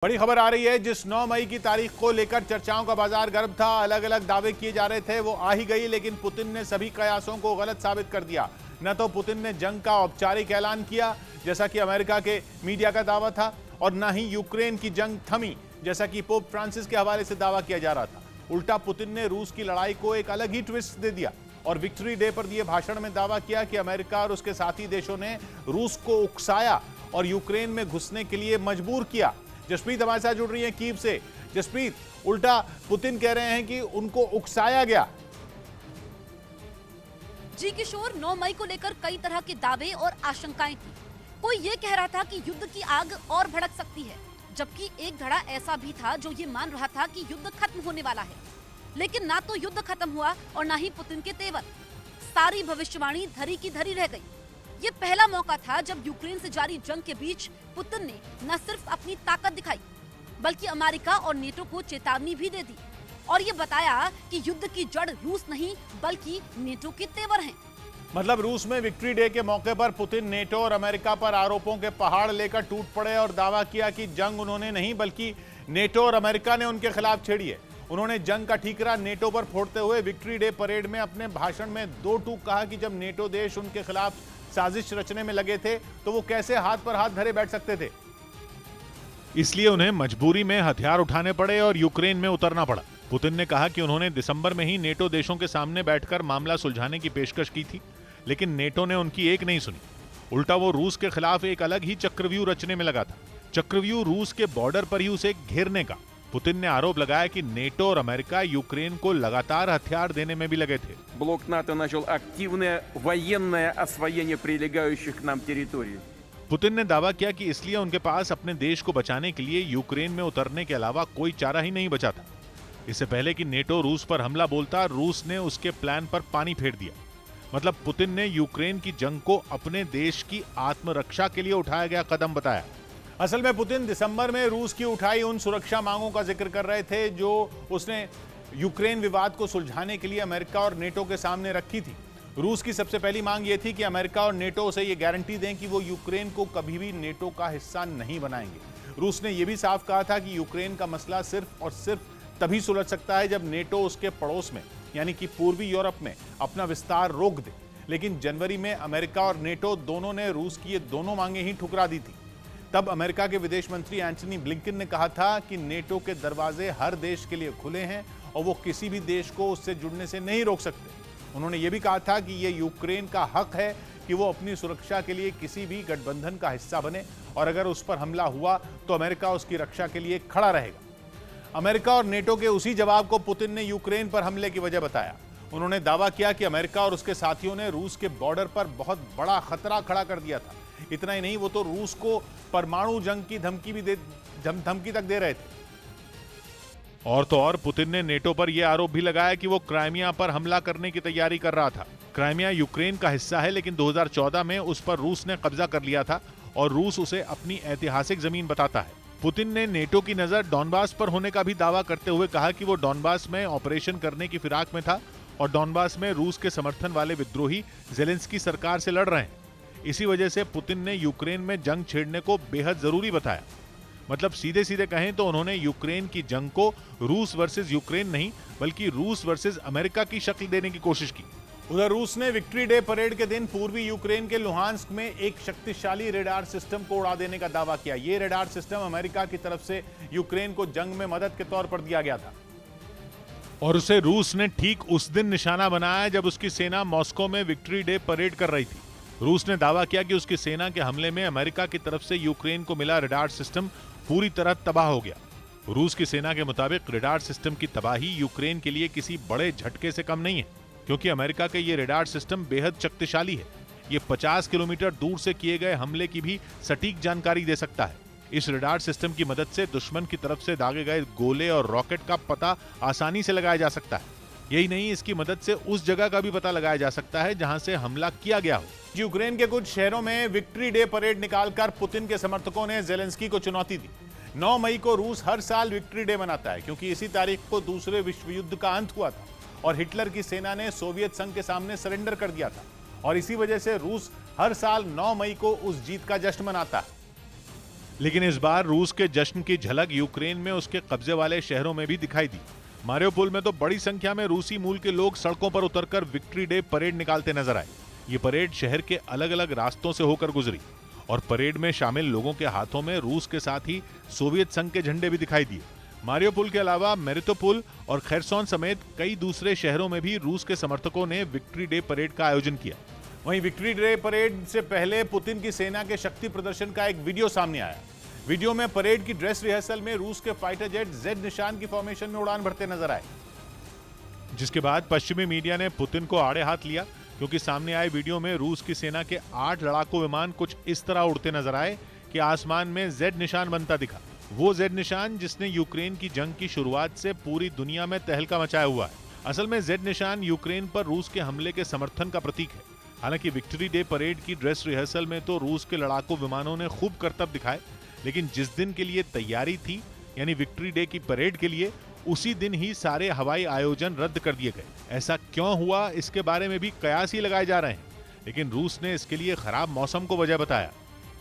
बड़ी खबर आ रही है। जिस 9 मई की तारीख को लेकर चर्चाओं का बाजार गर्म था, अलग अलग दावे किए जा रहे थे, वो आ ही गई। लेकिन पुतिन ने सभी कयासों को गलत साबित कर दिया। न तो पुतिन ने जंग का औपचारिक ऐलान किया जैसा कि अमेरिका के मीडिया का दावा था, और न ही यूक्रेन की जंग थमी जैसा कि पोप फ्रांसिस के हवाले से दावा किया जा रहा था। उल्टा पुतिन ने रूस की लड़ाई को एक अलग ही ट्विस्ट दे दिया और विक्ट्री डे पर दिए भाषण में दावा किया कि अमेरिका और उसके साथी देशों ने रूस को उकसाया और यूक्रेन में घुसने के लिए मजबूर किया। जसप्रीत हमारे साथ जुड़ रही है कीव से। जसप्रीत, उल्टा पुतिन कह रहे हैं कि उनको उकसाया गया। जी किशोर, 9 मई को लेकर कई तरह के दावे और आशंकाएं थी। कोई ये कह रहा था कि युद्ध की आग और भड़क सकती है, जबकि एक धड़ा ऐसा भी था जो ये मान रहा था कि युद्ध खत्म होने वाला है। लेकिन ना तो युद्ध खत्म हुआ और ना ही पुतिन के तेवर। सारी भविष्यवाणी धरी की धरी रह गई। ये पहला मौका था जब यूक्रेन से जारी जंग के बीच पुतिन ने न सिर्फ अपनी ताकत दिखाई, बल्कि अमेरिका और नेटो को चेतावनी भी दे दी और ये बताया कि युद्ध की जड़ रूस नहीं बल्कि नेटो के तेवर हैं। मतलब रूस में विक्ट्री डे के मौके पर पुतिन नेटो और अमेरिका पर आरोपों के पहाड़ लेकर टूट पड़े और दावा किया कि जंग उन्होंने नहीं बल्कि नेटो और अमेरिका ने उनके खिलाफ छेड़ी है। उन्होंने जंग का ठीकरा नेटो पर फोड़ते हुए विक्ट्री डे परेड में अपने भाषण में दो टूक कहा कि जब नेटो देश उनके खिलाफ साजिश रचने में लगे थे तो वो कैसे हाथ पर हाथ धरे बैठ सकते थे। इसलिए उन्हें मजबूरी में हथियार उठाने पड़े और यूक्रेन में उतरना पड़ा। पुतिन ने कहा कि उन्होंने दिसंबर में ही नेटो देशों के सामने बैठकर मामला सुलझाने की पेशकश की थी, लेकिन नेटो ने उनकी एक नहीं सुनी। उल्टा वो रूस के खिलाफ एक अलग ही चक्रव्यूह रचने में लगा था। चक्रव्यूह रूस के बॉर्डर पर ही उसे घेरने का। पुतिन ने आरोप लगाया कि नेटो और अमेरिका यूक्रेन को लगातार हथियार देने में भी लगे थे। Блок НАТО начал активное военное освоение прилегающих к нам территорий. पुतिन ने दावा किया कि इसलिए उनके पास अपने देश को बचाने के लिए यूक्रेन में उतरने के अलावा कोई चारा ही नहीं बचा था। इससे पहले कि नेटो रूस पर हमला बोलता, रूस ने उसके प्लान पर पानी फेर दिया। मतलब पुतिन ने यूक्रेन की जंग को अपने देश की आत्मरक्षा के लिए उठाया गया कदम बताया। असल में पुतिन दिसंबर में रूस की उठाई उन सुरक्षा मांगों का जिक्र कर रहे थे जो उसने यूक्रेन विवाद को सुलझाने के लिए अमेरिका और नेटो के सामने रखी थी। रूस की सबसे पहली मांग यह थी कि अमेरिका और नेटो उसे यह गारंटी दें कि वो यूक्रेन को कभी भी नेटो का हिस्सा नहीं बनाएंगे। रूस ने यह भी साफ कहा था कि यूक्रेन का मसला सिर्फ और सिर्फ तभी सुलझ सकता है जब नेटो उसके पड़ोस में यानी कि पूर्वी यूरोप में अपना विस्तार रोक दे। लेकिन जनवरी में अमेरिका और नेटो दोनों ने रूस की ये दोनों मांगे ही ठुकरा दी थी। तब अमेरिका के विदेश मंत्री एंटनी ब्लिंकन ने कहा था कि नेटो के दरवाजे हर देश के लिए खुले हैं और वो किसी भी देश को उससे जुड़ने से नहीं रोक सकते। उन्होंने ये भी कहा था कि ये यूक्रेन का हक है कि वो अपनी सुरक्षा के लिए किसी भी गठबंधन का हिस्सा बने और अगर उस पर हमला हुआ तो अमेरिका उसकी रक्षा के लिए खड़ा रहेगा। अमेरिका और नेटो के उसी जवाब को पुतिन ने यूक्रेन पर हमले की वजह बताया। उन्होंने दावा किया कि अमेरिका और उसके साथियों ने रूस के बॉर्डर पर बहुत बड़ा खतरा खड़ा कर दिया था। इतना ही नहीं, वो तो रूस को परमाणु जंग की धमकी तक दे रहे थे। और तो और पुतिन ने नेटो पर यह आरोप भी लगाया कि वो क्राइमिया पर हमला करने की तैयारी कर रहा था। क्राइमिया यूक्रेन का हिस्सा है, लेकिन 2014 में उस पर रूस ने कब्जा कर लिया था और रूस उसे अपनी ऐतिहासिक जमीन बताता है। पुतिन ने नेटो की नजर डॉनबास पर होने का भी दावा करते हुए कहा कि वो डॉनबास में ऑपरेशन करने की फिराक में था और डॉनबास में रूस के समर्थन वाले विद्रोही जेलेंस्की सरकार से लड़ रहे हैं। इसी वजह से पुतिन ने यूक्रेन में जंग छेड़ने को बेहद जरूरी बताया। मतलब सीधे सीधे कहें तो उन्होंने यूक्रेन की जंग को रूस वर्सेस यूक्रेन नहीं बल्कि रूस वर्सेस अमेरिका की शक्ल देने की कोशिश की। उधर रूस ने विक्ट्री डे परेड के दिन पूर्वी यूक्रेन के लुहांस्क में एक शक्तिशाली रेडार सिस्टम को उड़ा देने का दावा किया। यह रेडार सिस्टम अमेरिका की तरफ से यूक्रेन को जंग में मदद के तौर पर दिया गया था और उसे रूस ने ठीक उस दिन निशाना बनाया जब उसकी सेना मॉस्को में विक्ट्री डे परेड कर रही थी। रूस ने दावा किया कि उसकी सेना के हमले में अमेरिका की तरफ से यूक्रेन को मिला रेडार सिस्टम पूरी तरह तबाह हो गया। रूस की सेना के मुताबिक रेडार सिस्टम की तबाही यूक्रेन के लिए किसी बड़े झटके से कम नहीं है, क्योंकि अमेरिका का ये रेडार सिस्टम बेहद शक्तिशाली है। ये 50 किलोमीटर दूर से किए गए हमले की भी सटीक जानकारी दे सकता है। इस रेडार सिस्टम की मदद से दुश्मन की तरफ से दागे गए गोले और रॉकेट का पता आसानी से लगाया जा सकता है। यही नहीं, इसकी मदद से उस जगह का भी पता लगाया जा सकता है जहां से हमला किया गया हो। यूक्रेन के कुछ शहरों में विक्ट्री डे परेड निकालकर पुतिन के समर्थकों ने जेलेंस्की को चुनौती दी। 9 मई को रूस हर साल विक्ट्री डे मनाता है क्योंकि इसी तारीख को दूसरे विश्व युद्ध का अंत हुआ था और हिटलर की सेना ने सोवियत संघ के सामने सरेंडर कर दिया था और इसी वजह से रूस हर साल 9 मई को उस जीत का जश्न मनाता है। लेकिन इस बार रूस के जश्न की झलक यूक्रेन में उसके कब्जे वाले शहरों में भी दिखाई दी। मारियोपोल में तो बड़ी संख्या में रूसी मूल के लोग सड़कों पर उतरकर विक्ट्री डे परेड निकालते नजर आए। ये परेड शहर के अलग अलग रास्तों से होकर गुजरी और परेड में शामिल लोगों के हाथों में रूस के साथ ही सोवियत संघ के झंडे भी दिखाई दिए। मारियोपोल के अलावा मेरिटोपोल और खैरसोन समेत कई दूसरे शहरों में भी रूस के समर्थकों ने विक्ट्री डे परेड का आयोजन किया। वहीं विक्ट्री डे परेड से पहले पुतिन की सेना के शक्ति प्रदर्शन का एक वीडियो सामने आया। वीडियो में परेड की ड्रेस रिहर्सल में रूस के फाइटर जेट जेड निशान की फॉर्मेशन में उड़ान भरते नजर आए, जिसके बाद पश्चिमी मीडिया ने पुतिन को आड़े हाथ लिया, क्योंकि सामने आए वीडियो में रूस की सेना के 8 लड़ाकू विमान कुछ इस तरह उड़ते नजर आए कि आसमान में जेड निशान बनता दिखा। वो जेड निशान जिसने यूक्रेन की जंग की शुरुआत से पूरी दुनिया में तहलका मचाया हुआ है। असल में जेड निशान यूक्रेन पर रूस के हमले के समर्थन का प्रतीक है। हालांकि विक्ट्री डे परेड की ड्रेस रिहर्सल में तो रूस के लड़ाकू विमानों ने खूब करतब दिखाए, लेकिन जिस दिन के लिए तैयारी थी यानी विक्ट्री डे की परेड के लिए, उसी दिन ही सारे हवाई आयोजन रद्द कर दिए गए। ऐसा क्यों हुआ, इसके बारे में भी कयास ही लगाए जा रहे हैं, लेकिन रूस ने इसके लिए खराब मौसम को वजह बताया।